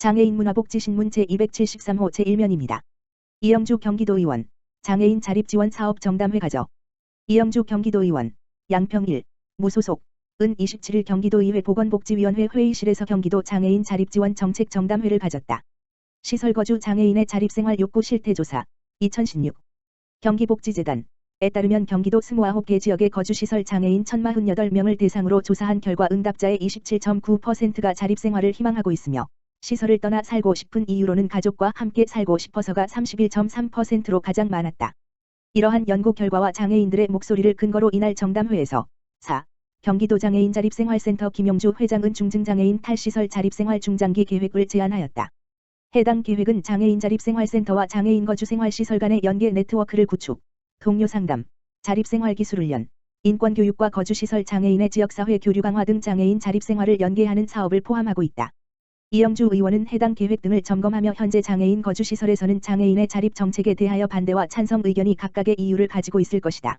장애인 문화복지신문 제273호 제1면입니다. 이영주 경기도의원, 장애인 자립지원 사업 정담회 가져. 이영주 경기도의원, 양평 1, 무소속, 은 27일 경기도의회 보건복지위원회 회의실에서 경기도 장애인 자립지원 정책 정담회를 가졌다. 시설거주 장애인의 자립생활 욕구 실태조사, 2016. 경기복지재단에 따르면 경기도 29개 지역의 거주시설 장애인 1048명을 대상으로 조사한 결과 응답자의 27.9%가 자립생활을 희망하고 있으며 시설을 떠나 살고 싶은 이유로는 가족과 함께 살고 싶어서가 31.3%로 가장 많았다. 이러한 연구 결과와 장애인들의 목소리를 근거로 이날 정담회에서 4. 경기도 장애인 자립생활센터 김용주 회장은 중증장애인 탈시설 자립생활 중장기 계획을 제안하였다. 해당 계획은 장애인 자립생활센터와 장애인 거주생활시설 간의 연계 네트워크를 구축, 동료 상담, 자립생활기술훈련, 인권교육과 거주시설 장애인의 지역사회 교류 강화 등 장애인 자립생활을 연계하는 사업을 포함하고 있다. 이영주 의원은 해당 계획 등을 점검하며 현재 장애인 거주시설에서는 장애인의 자립 정책에 대하여 반대와 찬성 의견이 각각의 이유를 가지고 있을 것이다.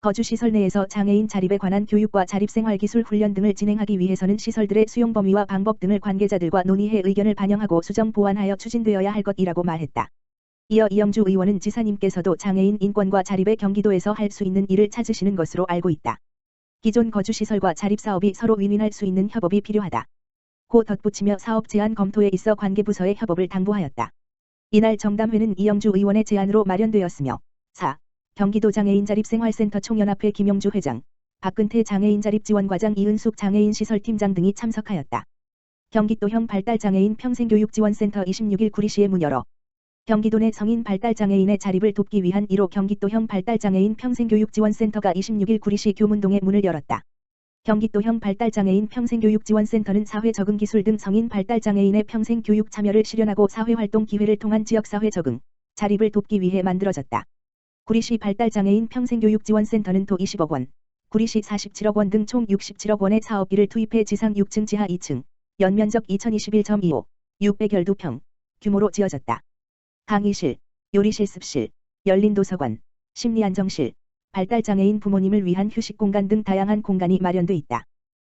거주시설 내에서 장애인 자립에 관한 교육과 자립생활기술 훈련 등을 진행하기 위해서는 시설들의 수용 범위와 방법 등을 관계자들과 논의해 의견을 반영하고 수정 보완하여 추진되어야 할 것이라고 말했다. 이어 이영주 의원은 지사님께서도 장애인 인권과 자립의 경기도에서 할 수 있는 일을 찾으시는 것으로 알고 있다. 기존 거주시설과 자립사업이 서로 윈윈할 수 있는 협업이 필요하다. 고 덧붙이며 사업 제안 검토에 있어 관계부서의 협업을 당부하였다. 이날 정담회는 이영주 의원의 제안으로 마련되었으며 4. 경기도 장애인 자립생활센터 총연합회 김용주 회장, 박근태 장애인 자립지원과장 이은숙 장애인 시설팀장 등이 참석하였다. 경기도형 발달장애인 평생교육지원센터 26일 구리시에 문 열어 경기도 내 성인 발달장애인의 자립을 돕기 위한 1호 경기도형 발달장애인 평생교육지원센터가 26일 구리시 교문동에 문을 열었다. 경기도형 발달장애인 평생교육지원센터는 사회적응기술 등 성인 발달장애인의 평생교육 참여를 실현하고 사회활동 기회를 통한 지역사회 적응, 자립을 돕기 위해 만들어졌다. 구리시 발달장애인 평생교육지원센터는 도 20억 원, 구리시 47억 원 등 총 67억 원의 사업비를 투입해 지상 6층 지하 2층, 연면적 2021.25, 612평, 규모로 지어졌다. 강의실, 요리실습실, 열린도서관, 심리안정실, 발달장애인 부모님을 위한 휴식공간 등 다양한 공간이 마련돼 있다.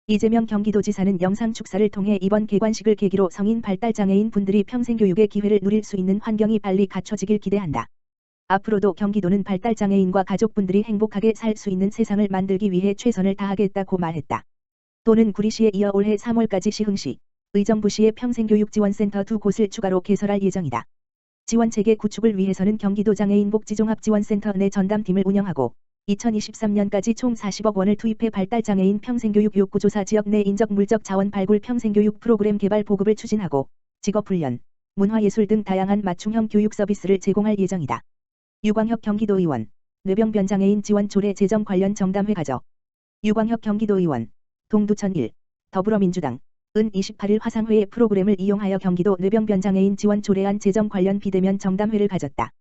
이재명 경기도지사는 영상 축사를 통해 이번 개관식을 계기로 성인 발달장애인 분들이 평생교육의 기회를 누릴 수 있는 환경이 빨리 갖춰지길 기대한다. 앞으로도 경기도는 발달장애인과 가족분들이 행복하게 살 수 있는 세상을 만들기 위해 최선을 다하겠다고 말했다. 도는 구리시에 이어 올해 3월까지 시흥시, 의정부시의 평생교육지원센터 2곳을 추가로 개설할 예정이다. 지원체계 구축을 위해서는 경기도 장애인 복지종합지원센터 내 전담팀을 운영하고 2023년까지 총 40억 원을 투입해 발달장애인 평생교육 욕구조사 지역 내 인적 물적 자원 발굴 평생교육 프로그램 개발 보급을 추진하고 직업훈련, 문화예술 등 다양한 맞춤형 교육 서비스를 제공할 예정이다. 유광혁 경기도의원, 뇌병변장애인 지원 조례 제정 관련 정담회 가져. 유광혁 경기도의원, 동두천 1, 더불어민주당, 은 28일 화상회의 프로그램을 이용하여 경기도 뇌병변장애인 지원 조례안 제정 관련 비대면 정담회를 가졌다.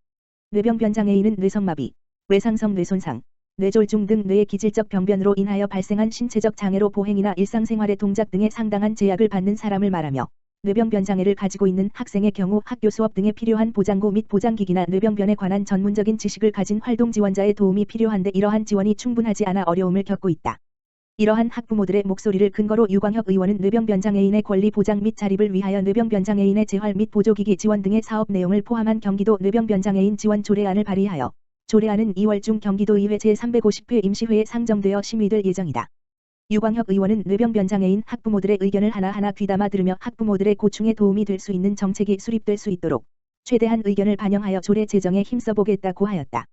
뇌병변장애인은 뇌성마비, 외상성 뇌손상, 뇌졸중 등 뇌의 기질적 병변으로 인하여 발생한 신체적 장애로 보행이나 일상생활의 동작 등의 상당한 제약을 받는 사람을 말하며 뇌병변장애를 가지고 있는 학생의 경우 학교 수업 등에 필요한 보장구 및 보장기기나 뇌병변에 관한 전문적인 지식을 가진 활동 지원자의 도움이 필요한데 이러한 지원이 충분하지 않아 어려움을 겪고 있다. 이러한 학부모들의 목소리를 근거로 유광혁 의원은 뇌병변장애인의 권리 보장 및 자립을 위하여 뇌병변장애인의 재활 및 보조기기 지원 등의 사업 내용을 포함한 경기도 뇌병변장애인 지원 조례안을 발의하여 조례안은 2월 중 경기도의회 제350회 임시회에 상정되어 심의될 예정이다. 유광혁 의원은 뇌병변장애인 학부모들의 의견을 하나하나 귀담아 들으며 학부모들의 고충에 도움이 될 수 있는 정책이 수립될 수 있도록 최대한 의견을 반영하여 조례 제정에 힘써보겠다고 하였다.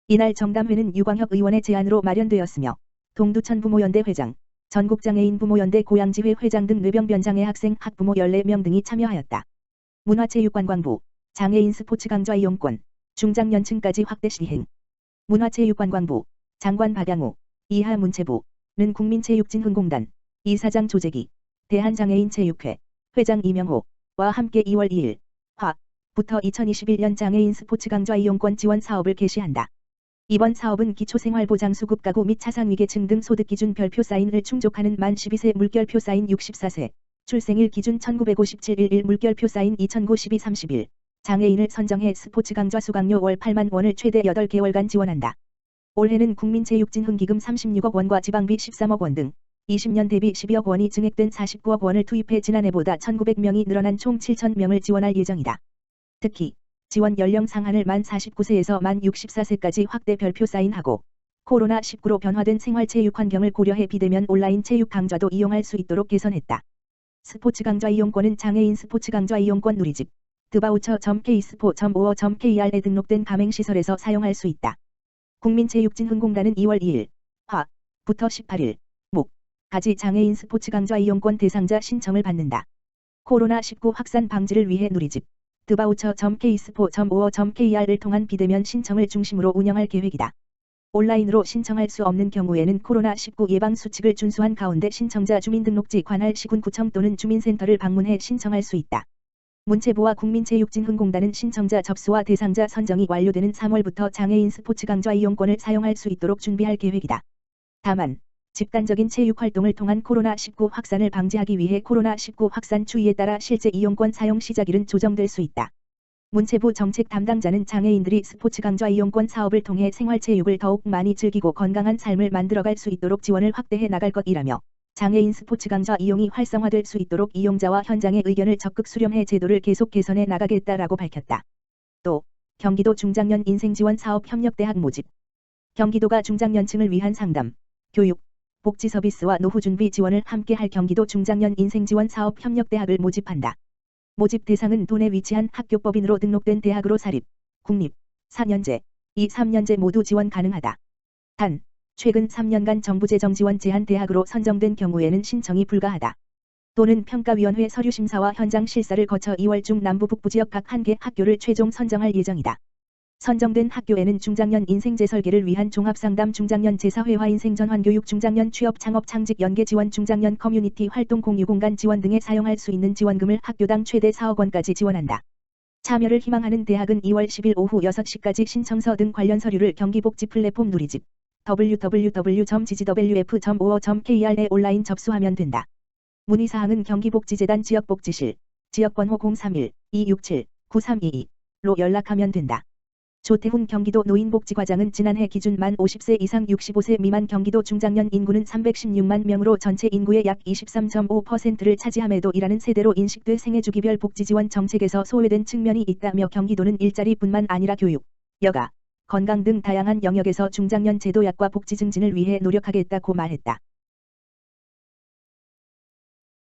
이날 정담회는 유광혁 의원의 제안으로 마련되었으며 동두천 부모연대 회장, 전국장애인 부모연대 고양지회 회장 등 뇌병변장애 학생 학부모 14명 등이 참여하였다. 문화체육관광부, 장애인 스포츠 강좌 이용권, 중장년층까지 확대 시행. 문화체육관광부, 장관 박양우, 이하 문체부는 국민체육진흥공단, 이사장 조재기, 대한장애인체육회, 회장 이명호와 함께 2월 2일, 화부터 2021년 장애인 스포츠 강좌 이용권 지원 사업을 개시한다. 이번 사업은 기초생활보장수급 가구 및 차상위계층 등 소득기준 별표 사인을 충족하는 만 12세 물결표 사인 64세, 출생일 기준 1957-11 물결표 사인 2009-12-31, 장애인을 선정해 스포츠 강좌 수강료 월 8만 원을 최대 8개월간 지원한다. 올해는 국민체육진흥기금 36억 원과 지방비 13억 원 등 20년 대비 12억 원이 증액된 49억 원을 투입해 지난해보다 1,900명이 늘어난 총 7,000명을 지원할 예정이다. 특히 지원 연령 상한을 만 49세에서 만 64세까지 확대 별표 사인하고 코로나19로 변화된 생활체육 환경을 고려해 비대면 온라인 체육 강좌도 이용할 수 있도록 개선했다. 스포츠 강좌 이용권은 장애인 스포츠 강좌 이용권 누리집 드바우처.kspo.or.kr에 등록된 가맹시설에서 사용할 수 있다. 국민체육진흥공단은 2월 2일 부터 18일 까지 장애인 스포츠 강좌 이용권 대상자 신청을 받는다. 코로나19 확산 방지를 위해 누리집 드바우처.kspo.or.kr을 통한 비대면 신청을 중심으로 운영할 계획이다. 온라인으로 신청할 수 없는 경우에는 코로나19 예방 수칙을 준수한 가운데 신청자 주민등록지 관할 시군구청 또는 주민센터를 방문해 신청할 수 있다. 문체부와 국민체육진흥공단은 신청자 접수와 대상자 선정이 완료되는 3월부터 장애인 스포츠 강좌 이용권을 사용할 수 있도록 준비할 계획이다. 다만 집단적인 체육 활동을 통한 코로나19 확산을 방지하기 위해 코로나19 확산 추이에 따라 실제 이용권 사용 시작일은 조정될 수 있다. 문체부 정책 담당자는 장애인들이 스포츠 강좌 이용권 사업을 통해 생활체육을 더욱 많이 즐기고 건강한 삶을 만들어갈 수 있도록 지원을 확대해 나갈 것이라며 장애인 스포츠 강좌 이용이 활성화될 수 있도록 이용자와 현장의 의견을 적극 수렴해 제도를 계속 개선해 나가겠다라고 밝혔다. 또 경기도 중장년 인생지원 사업 협력대학 모집 경기도가 중장년층을 위한 상담, 교육, 복지 서비스와 노후 준비 지원을 함께 할 경기도 중장년 인생지원 사업 협력대학을 모집한다. 모집 대상은 도내 위치한 학교법인으로 등록된 대학으로 사립, 국립, 4년제, 3년제 모두 지원 가능하다. 단, 최근 3년간 정부재정 지원 제한 대학으로 선정된 경우에는 신청이 불가하다. 또는 평가위원회 서류 심사와 현장 실사를 거쳐 2월 중 남부 북부 지역 각 1개 학교를 최종 선정할 예정이다. 선정된 학교에는 중장년 인생제 설계를 위한 종합상담 중장년 제사회화 인생전환교육 중장년 취업 창업 창직 연계 지원 중장년 커뮤니티 활동 공유공간 지원 등에 사용할 수 있는 지원금을 학교당 최대 4억 원까지 지원한다. 참여를 희망하는 대학은 2월 10일 오후 6시까지 신청서 등 관련 서류를 경기복지 플랫폼 누리집 www.ggwf.or.kr에 온라인 접수하면 된다. 문의사항은 경기복지재단 지역복지실 지역번호 031-267-9322로 연락하면 된다. 조태훈 경기도 노인복지과장은 지난해 기준 만 50세 이상 65세 미만 경기도 중장년 인구는 316만 명으로 전체 인구의 약 23.5%를 차지함에도 일하는 세대로 인식돼 생애주기별 복지지원 정책에서 소외된 측면이 있다며 경기도는 일자리뿐만 아니라 교육, 여가, 건강 등 다양한 영역에서 중장년 제도 약과 복지 증진을 위해 노력하겠다고 말했다.